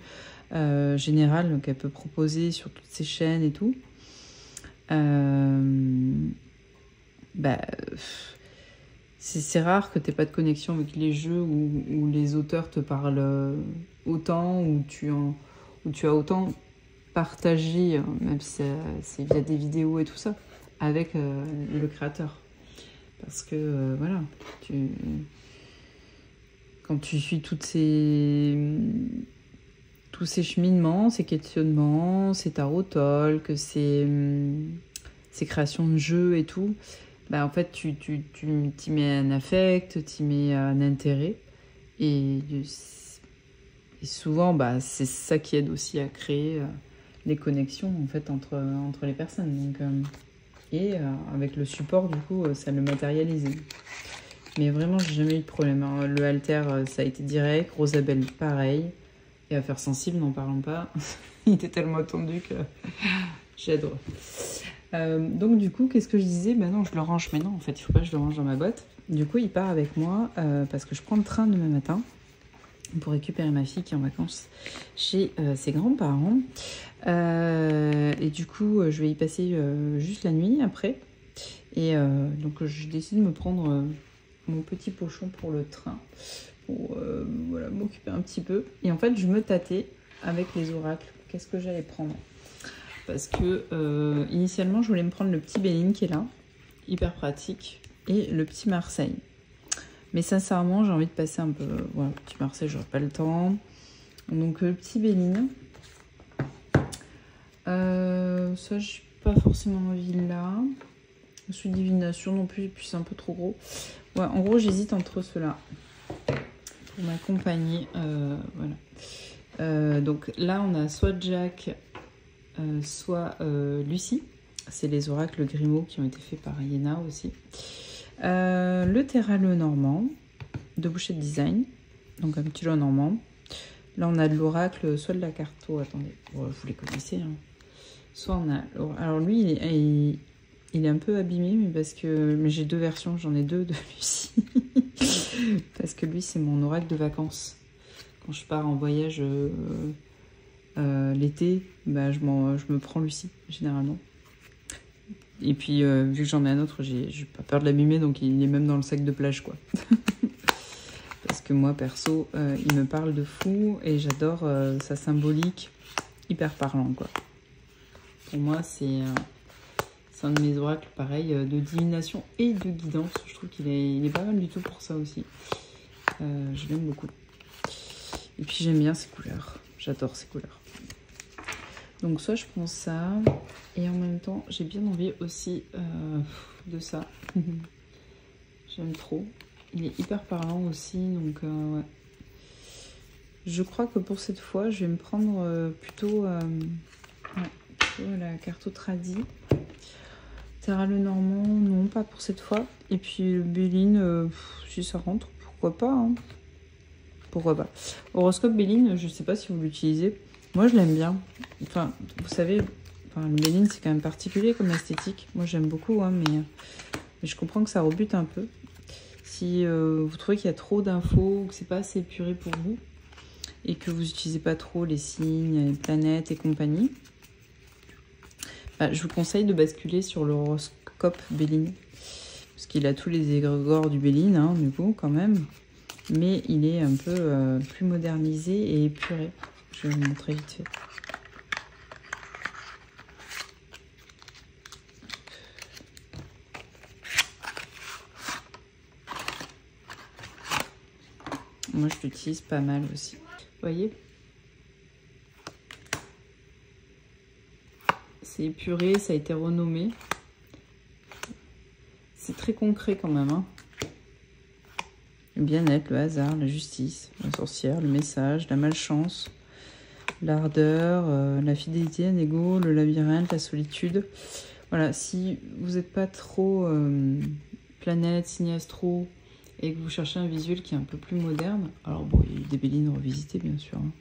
A: général qu'elle peut proposer sur toutes ses chaînes et tout, bah, c'est rare que tu n'aies pas de connexion avec les jeux où les auteurs te parlent autant, où tu as autant partagé, même si c'est via des vidéos et tout ça, avec le créateur. Parce que, voilà, quand tu suis tous ces cheminements, ces questionnements, ces tarot talk, ces créations de jeux et tout, bah, en fait, tu t'y mets un affect, tu y mets un intérêt. Et souvent, bah, c'est ça qui aide aussi à créer des connexions, en fait, entre les personnes. Donc, avec le support, du coup, ça le matérialise. Mais vraiment, j'ai jamais eu de problème, hein. Le halter, ça a été direct. Rosabelle, pareil. Et Affaires sensibles, n'en parlons pas. Il était tellement attendu que j'adore. Donc, du coup, qu'est-ce que je disais? Bah non, je le range. Mais non, en fait, il ne faut pas que je le range dans ma boîte. Du coup, il part avec moi parce que je prends le train demain matin pour récupérer ma fille qui est en vacances chez ses grands-parents. Et du coup, je vais y passer juste la nuit après. Et donc, je décide de me prendre mon petit pochon pour le train, pour voilà, m'occuper un petit peu. Et en fait, je me tâtais avec les oracles. Qu'est-ce que j'allais prendre? Parce que initialement, je voulais me prendre le petit Béline qui est là, hyper pratique, et le petit Marseille. Mais sincèrement, j'ai envie de passer un peu... Voilà, le petit Marseille, j'aurai pas le temps. Donc, le petit Béline. Ça, j'ai pas forcément envie là. Je suis divination non plus, et puis c'est un peu trop gros. Ouais, en gros, j'hésite entre ceux-là. Pour m'accompagner, voilà. Donc là, on a soit Jack, soit Lucie. C'est les oracles Grimaud qui ont été faits par Iéna aussi. Le Terra le Normand de Bouchette Design, donc un petit lot normand. Là on a de l'oracle, soit de la carto, attendez, vous les connaissez, hein. Soit on a, alors lui il est un peu abîmé, mais j'ai deux versions, j'en ai deux de Lucie. Parce que lui c'est mon oracle de vacances. Quand je pars en voyage l'été, bah, je me prends Lucie généralement. Et puis, vu que j'en ai un autre, j'ai pas peur de l'abîmer, donc il est même dans le sac de plage, quoi. Parce que moi, perso, il me parle de fou, et j'adore sa symbolique, hyper parlant, quoi. Pour moi, c'est un de mes oracles, pareil, de divination et de guidance. Je trouve qu'il est pas mal du tout pour ça aussi. Je l'aime beaucoup. Et puis j'aime bien ses couleurs. J'adore ces couleurs. Donc soit je prends ça, et en même temps, j'ai bien envie aussi de ça. J'aime trop. Il est hyper parlant aussi, donc ouais. Je crois que pour cette fois, je vais me prendre plutôt la carte au tradi. Terra Lenormand, non, pas pour cette fois. Et puis le Béline, si ça rentre, pourquoi pas, hein. Pourquoi pas. Horoscope Béline, je sais pas si vous l'utilisez. Moi, je l'aime bien. Enfin, vous savez, le Béline, c'est quand même particulier comme esthétique. Moi, j'aime beaucoup, hein, mais je comprends que ça rebute un peu. Si vous trouvez qu'il y a trop d'infos, ou que c'est pas assez épuré pour vous, et que vous n'utilisez pas trop les signes, les planètes et compagnie, je vous conseille de basculer sur l'horoscope Béline. Parce qu'il a tous les égrégores du Béline, hein, du coup, quand même. Mais il est un peu plus modernisé et épuré. Je vais vous montrer vite fait. Moi, je l'utilise pas mal aussi. Vous voyez? C'est épuré, ça a été renommé. C'est très concret quand même, hein. Le bien-être, le hasard, la justice, la sorcière, le message, la malchance, l'ardeur, la fidélité, l'ego, le labyrinthe, la solitude. Voilà, si vous n'êtes pas trop planète, signe astro, et que vous cherchez un visuel qui est un peu plus moderne, alors bon, il y a eu des Bélines revisitées bien sûr, hein,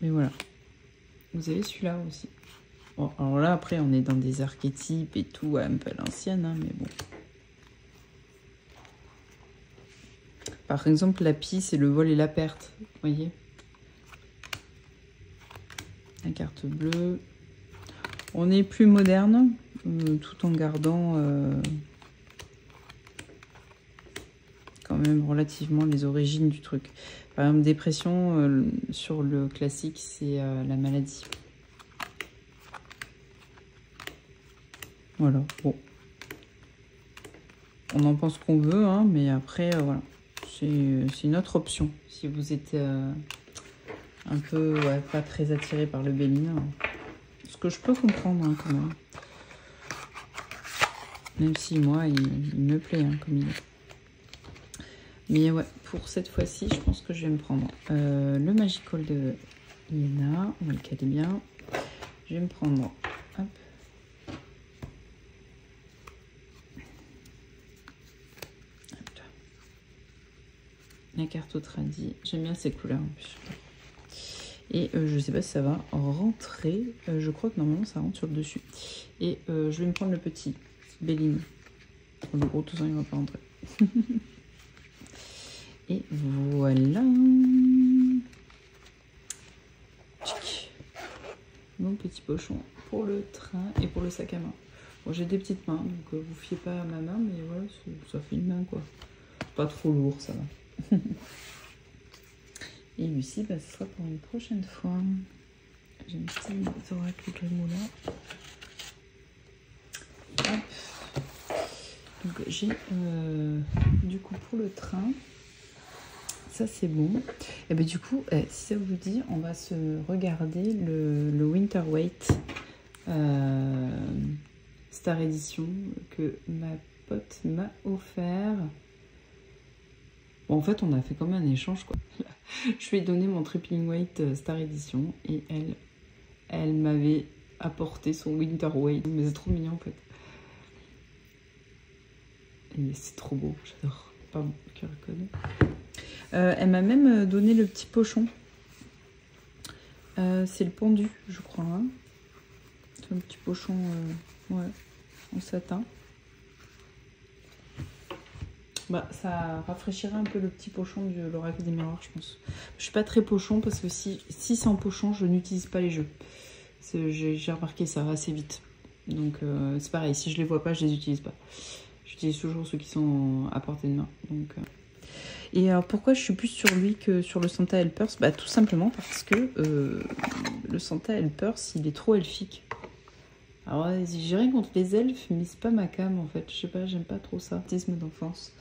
A: mais voilà. Vous avez celui-là aussi. Bon, alors là, après, on est dans des archétypes et tout, un peu à l'ancienne, hein, mais bon. Par exemple, la pie, c'est le vol et la perte, vous voyez. La carte bleue. On est plus moderne, tout en gardant quand même relativement les origines du truc. Par exemple, dépression, sur le classique, c'est la maladie. Voilà, bon. On en pense qu'on veut, hein, mais après, voilà. C'est une autre option. Si vous êtes un peu pas très attiré par le Béline. Hein. Ce que je peux comprendre, hein, quand même. Même si moi, il me plaît, hein, comme il est. Mais ouais, pour cette fois-ci, je pense que je vais me prendre le Magical de Iéna. On va le caler bien. Je vais me prendre... Hop. La carte au tradi. J'aime bien ces couleurs en plus. Et je sais pas si ça va rentrer. Je crois que normalement ça rentre sur le dessus. Et je vais me prendre le petit Béline. Le gros, tout ça, il va pas rentrer. Et voilà. Mon petit pochon pour le train et pour le sac à main. Bon, j'ai des petites mains, donc vous fiez pas à ma main, mais voilà, ça fait une main quoi. Pas trop lourd, ça va. Et Lucie, ce sera pour une prochaine fois. J'ai mis des oracles Grimoula. Hop. Donc j'ai du coup pour le train, ça c'est bon. Et bien du coup, si ça vous dit, on va se regarder le Winter Weight Star Edition que ma pote m'a offert. Bon, en fait, on a fait comme un échange, quoi. Je lui ai donné mon Tripling Weight Star Edition et elle m'avait apporté son Winter Weight. Mais c'est trop mignon, en fait. Et c'est trop beau, j'adore. Pardon, cœur connu. Elle m'a même donné le petit pochon. C'est le pendu, je crois. Hein. C'est un petit pochon ouais, en satin. Ça rafraîchirait un peu le petit pochon de l'oracle des miroirs, je pense. Je suis pas très pochon parce que si c'est en pochon, je n'utilise pas les jeux. J'ai remarqué ça assez vite. Donc c'est pareil, si je les vois pas, je les utilise pas. J'utilise toujours ceux qui sont à portée de main. Donc, Et alors pourquoi je suis plus sur lui que sur le Santa Helpers? Bah tout simplement parce que le Santa Helpers, il est trop elfique. Alors j'irais contre les elfes, mais c'est pas ma cam en fait. Je sais pas, j'aime pas trop ça. Autisme d'enfance.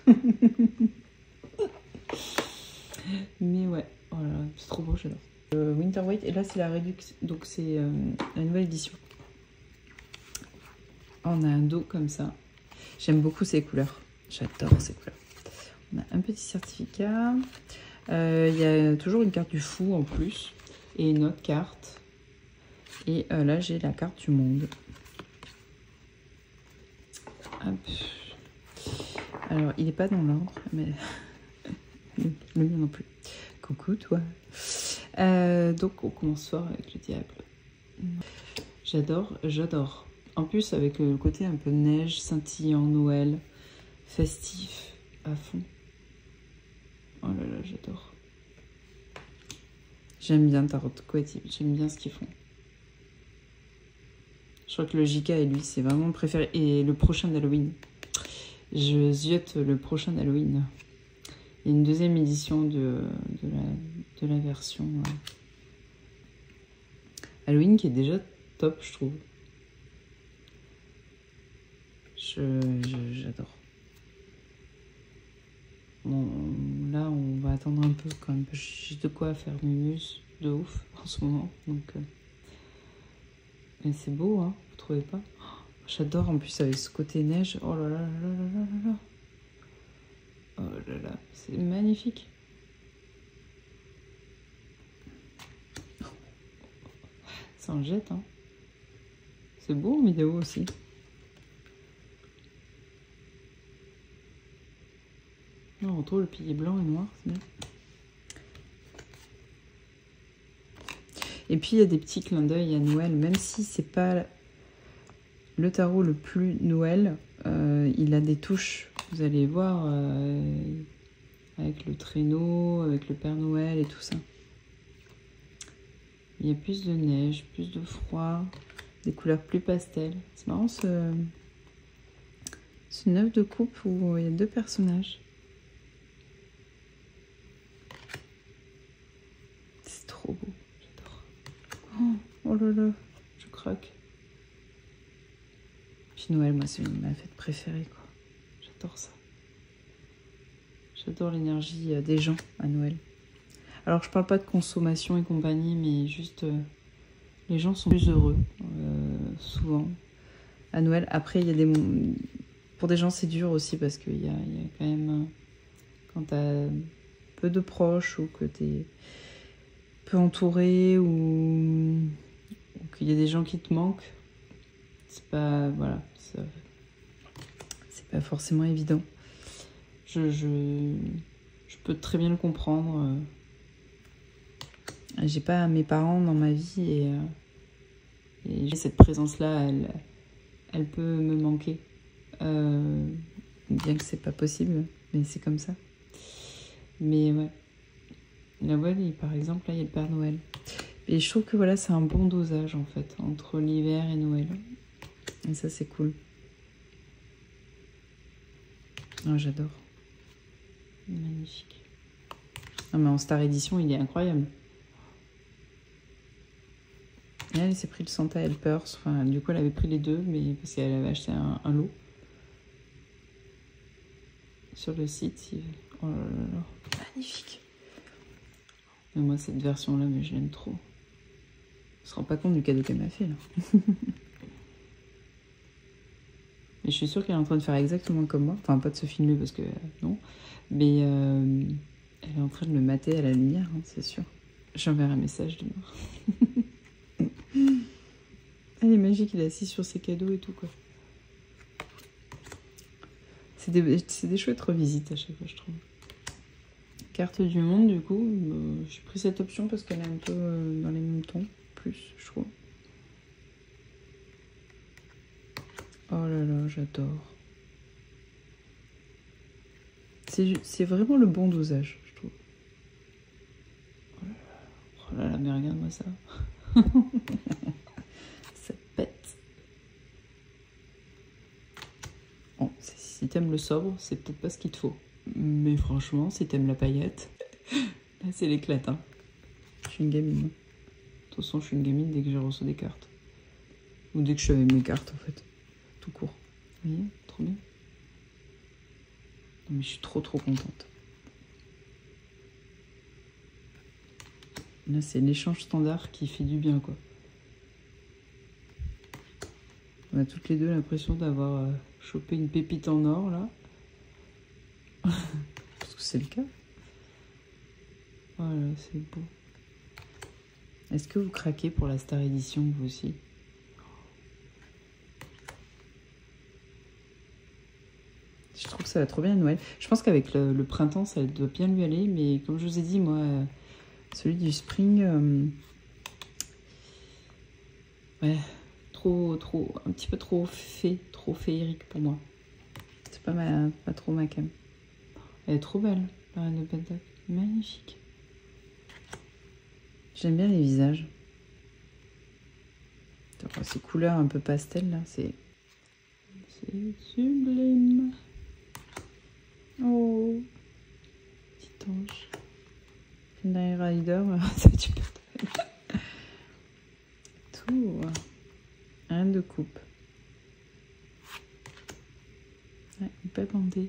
A: Mais ouais, voilà, c'est trop beau, j'adore. Winter White, et là c'est la réduction, donc c'est la nouvelle édition. On a un dos comme ça. J'aime beaucoup ces couleurs. J'adore ces couleurs. On a un petit certificat. Il y a toujours une carte du fou en plus. Et une autre carte. Et là, j'ai la carte du monde. Hop. Alors, il n'est pas dans l'ordre, mais le mien non plus. Coucou, toi. Donc, on commence fort avec le diable. J'adore, j'adore. En plus, avec le côté un peu neige, scintillant, Noël, festif, à fond. Oh là là, j'adore. J'aime bien Tarot Collective, j'aime bien ce qu'ils font. Je crois que le JK et lui, c'est vraiment préféré. Et le prochain d'Halloween. Je ziote le prochain d'Halloween. Il y a une deuxième édition de la version Halloween qui est déjà top, je trouve. J'adore. Bon, là, on va attendre un peu quand même. J'ai de quoi faire Mumus de ouf en ce moment. Donc, mais c'est beau, hein, vous trouvez pas? J'adore en plus avec ce côté neige. Oh là là là là là là là. Oh là là, c'est magnifique. Ça en jette, hein. C'est beau en vidéo aussi. On retrouve le pilier blanc et noir, c'est bien. Et puis il y a des petits clins d'œil à Noël, même si c'est pas le tarot le plus Noël, il a des touches, vous allez voir, avec le traîneau, avec le Père Noël et tout ça. Il y a plus de neige, plus de froid, des couleurs plus pastel. C'est marrant ce 9 de coupe où il y a deux personnages. C'est trop beau, j'adore. Oh là là, je craque. Puis Noël, moi, c'est ma fête préférée, quoi. J'adore ça. J'adore l'énergie des gens à Noël. Alors, je parle pas de consommation et compagnie, mais juste les gens sont plus heureux, souvent, à Noël. Après, il y a des... Pour des gens, c'est dur aussi, parce qu'il y a quand même... quand t'as peu de proches, ou que t'es peu entouré, ou qu'il y a des gens qui te manquent, c'est pas... Voilà, c'est pas forcément évident. Je peux très bien le comprendre. J'ai pas mes parents dans ma vie et cette présence-là, elle peut me manquer. Bien que c'est pas possible, mais c'est comme ça. Mais ouais. La voile, par exemple, là, il y a le Père Noël. Et je trouve que voilà, c'est un bon dosage, en fait, entre l'hiver et Noël. Et ça, c'est cool. Oh, j'adore. Magnifique. Non, mais en Star Edition, il est incroyable. Et elle s'est pris le Santa Helpers. Enfin, du coup, elle avait pris les deux, mais parce qu'elle avait acheté un lot. Sur le site, oh là là là. Magnifique. Mais moi, cette version-là, mais je l'aime trop. On se rend pas compte du cadeau qu'elle m'a fait, là. Et je suis sûre qu'elle est en train de faire exactement comme moi. Enfin, pas de se filmer parce que non. Mais elle est en train de le mater à la lumière, hein, c'est sûr. J'enverrai un message demain. Elle est magique, elle est assise sur ses cadeaux et tout, quoi. C'est des chouettes revisites à chaque fois, je trouve. Carte du monde, du coup. J'ai pris cette option parce qu'elle est un peu dans les mêmes tons, plus, je trouve. Oh là là, j'adore. C'est vraiment le bon dosage, je trouve. Oh là là, mais regarde-moi ça. Ça pète. Bon, si t'aimes le sobre, c'est peut-être pas ce qu'il te faut. Mais franchement, si t'aimes la paillette, là c'est l'éclate. Hein. Je suis une gamine. De toute façon, je suis une gamine dès que j'ai reçu des cartes. Ou dès que je savais mes cartes, en fait. Tout court. Vous voyez? Trop bien. Non, mais je suis trop contente. Là, c'est l'échange standard qui fait du bien, quoi. On a toutes les deux l'impression d'avoir chopé une pépite en or, là. Parce que c'est le cas. Voilà, c'est beau. Est-ce que vous craquez pour la Star Edition, vous aussi? Je trouve que ça va trop bien à Noël. Je pense qu'avec le printemps, ça doit bien lui aller. Mais comme je vous ai dit, moi, celui du spring... ouais, un petit peu trop féerique pour moi. C'est pas trop ma cam. Elle est trop belle, la reine de Pentacle. Magnifique. J'aime bien les visages. Ces couleurs un peu pastel, là, c'est sublime. Oh, petit ange. Night Rider, ça tu peux. Tout. Rien de coupe. Ouais, pas bandé.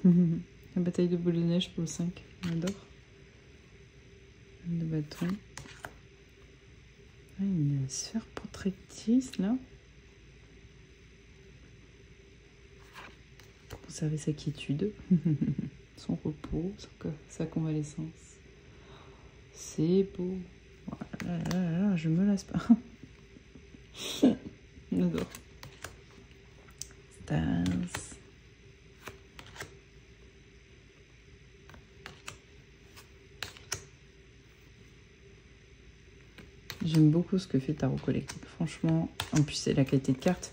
A: La bataille de boule de neige pour le 5. J'adore. Le bâton. Ah, une sphère portraitrice là. Pour conserver sa quiétude. Son repos, sa convalescence. C'est beau. Voilà, je me lasse pas. J'adore. Stars. J'aime beaucoup ce que fait Tarot Collectif. Franchement, en plus c'est la qualité de carte.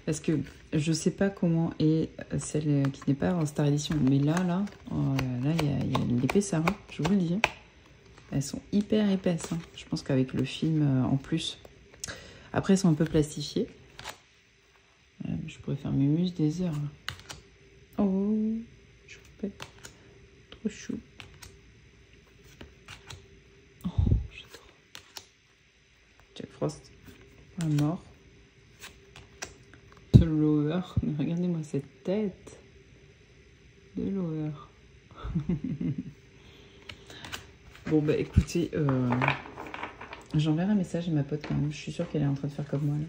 A: Parce que je sais pas comment est celle qui n'est pas en Star Edition. Mais là, il y a l'épaisseur, hein, je vous le dis. Hein. Elles sont hyper épaisses. Hein. Je pense qu'avec le film en plus. Après, elles sont un peu plastifiées. Je pourrais faire mes muses des heures. Là. Oh, choupette. Trop chou. Oh, j'adore. Jack Frost, la mort. De Lover. Mais regardez-moi cette tête. De Lover. Bon, bah écoutez, j'enverrai un message à ma pote quand même. Je suis sûre qu'elle est en train de faire comme moi là.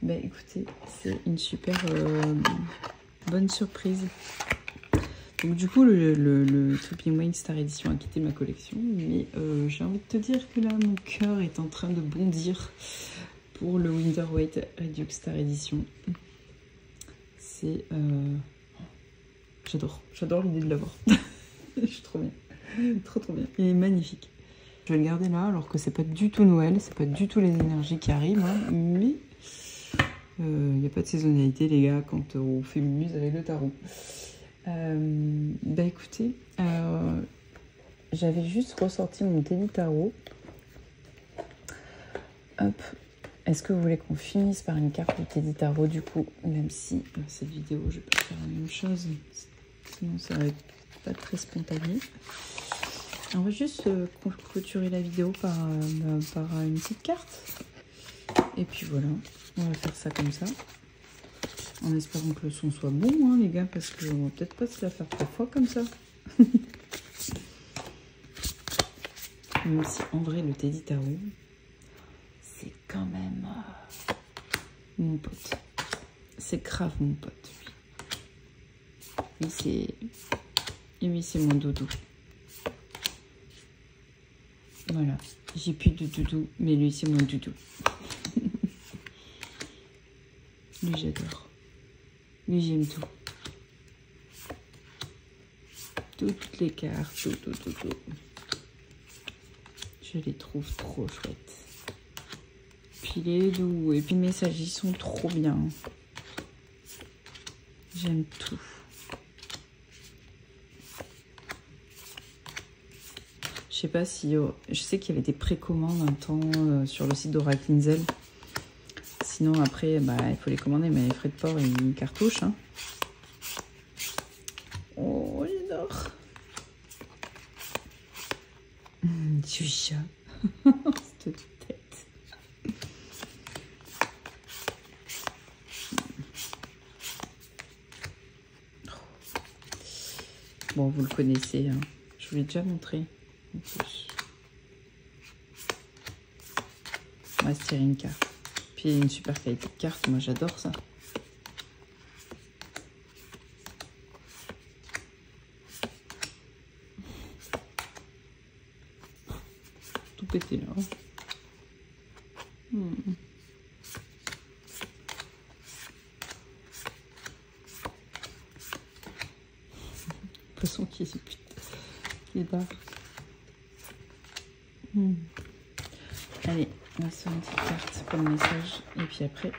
A: Bah écoutez, c'est une super bonne surprise. Donc du coup, le Tripping Wayne Star Edition a quitté ma collection. Mais j'ai envie de te dire que là, mon cœur est en train de bondir pour le Winter White Redux Star Edition. C'est... J'adore l'idée de l'avoir. Je suis trop bien. Trop bien. Il est magnifique. Je vais le garder là, alors que c'est pas du tout Noël, c'est pas du tout les énergies qui arrivent, hein, mais il n'y a pas de saisonnalité, les gars, quand on fait muse avec le tarot. Bah écoutez, j'avais juste ressorti mon Teddy Tarot. Hop. Est-ce que vous voulez qu'on finisse par une carte de Teddy Tarot, du coup, même si cette vidéo, je vais pas faire la même chose, sinon ça va être pas très spontané. On va juste clôturer la vidéo par une petite carte. Et puis voilà, on va faire ça comme ça. En espérant que le son soit bon, hein, les gars, parce qu'on va peut-être pas se la faire 3 fois comme ça. Même si en vrai, le Teddy Tarot, c'est quand même mon pote. C'est grave mon pote. Lui, c'est mon doudou. Voilà, j'ai plus de doudou, mais lui c'est mon doudou. Lui j'adore. Lui j'aime tout. Toutes les cartes, tout. Je les trouve trop chouettes. Puis les doux, et puis les messages, ils sont trop bien. J'aime tout. Je sais pas si... je sais qu'il y avait des précommandes un temps sur le site d'Oracle Inzel. Sinon, après, bah, il faut les commander, mais les frais de port, ils cartouchent. Hein. Oh, j'adore. Du chat. Cette tête. Bon, vous le connaissez. Hein. Je vous l'ai déjà montré. En plus. On va se tirer une carte. Puis une super qualité de carte. Moi, j'adore ça. Tout pété là. Poisson qui barre. Allez, on va se faire une petite carte pour le message. Et puis après,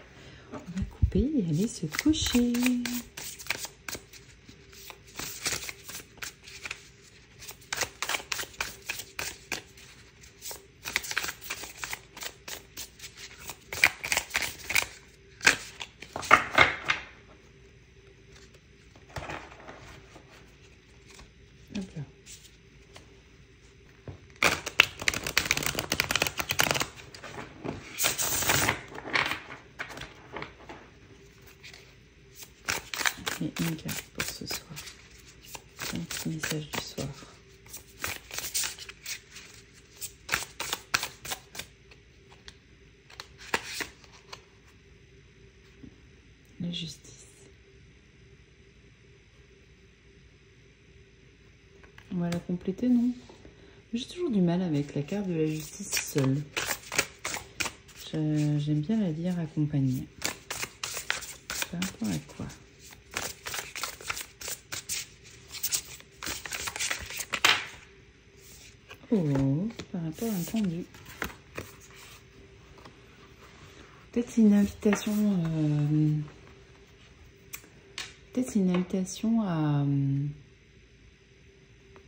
A: on va couper et aller se coucher. Hop là. Et une carte pour ce soir. Un petit message du soir. La justice. On va la compléter, non? J'ai toujours du mal avec la carte de la justice seule. J'aime bien la lire accompagnée. Par rapport à quoi? Oh, par rapport à un tendu. Peut-être c'est une invitation. Peut-être c'est une invitation à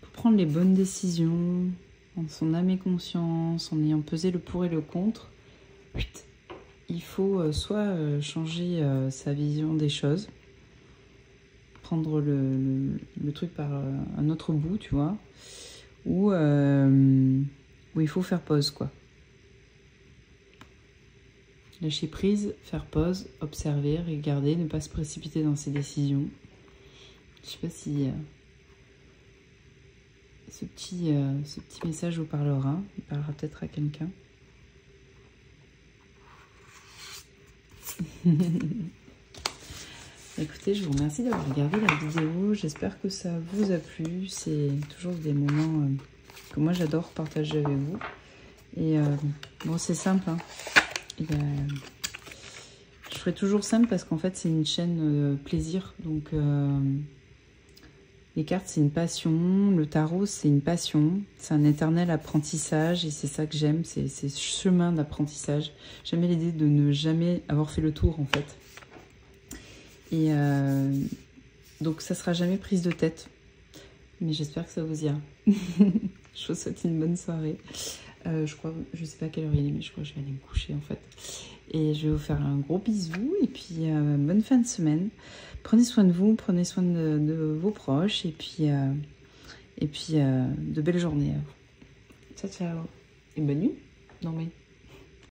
A: pour prendre les bonnes décisions en son âme et conscience, en ayant pesé le pour et le contre. Il faut soit changer sa vision des choses, prendre le truc par un autre bout, tu vois, ou il faut faire pause, quoi. Lâcher prise, faire pause, observer, regarder, ne pas se précipiter dans ses décisions. Je sais pas si ce petit message vous parlera. Il parlera peut-être à quelqu'un. Écoutez, je vous remercie d'avoir regardé la vidéo. J'espère que ça vous a plu. C'est toujours des moments que moi j'adore partager avec vous. Et bon, c'est simple. Hein. Je ferai toujours simple parce qu'en fait, c'est une chaîne plaisir. Donc, les cartes, c'est une passion. Le tarot, c'est une passion. C'est un éternel apprentissage et c'est ça que j'aime. C'est ce chemin d'apprentissage. J'aime l'idée de ne jamais avoir fait le tour, en fait. Et donc, ça sera jamais prise de tête. Mais j'espère que ça vous ira. Je vous souhaite une bonne soirée. Je sais pas à quelle heure il est, mais je crois que je vais aller me coucher, en fait. Et je vais vous faire un gros bisou. Et puis, bonne fin de semaine. Prenez soin de vous, prenez soin de vos proches. Et puis de belles journées à vous. Ciao, ciao. Et bonne nuit. Non, mais...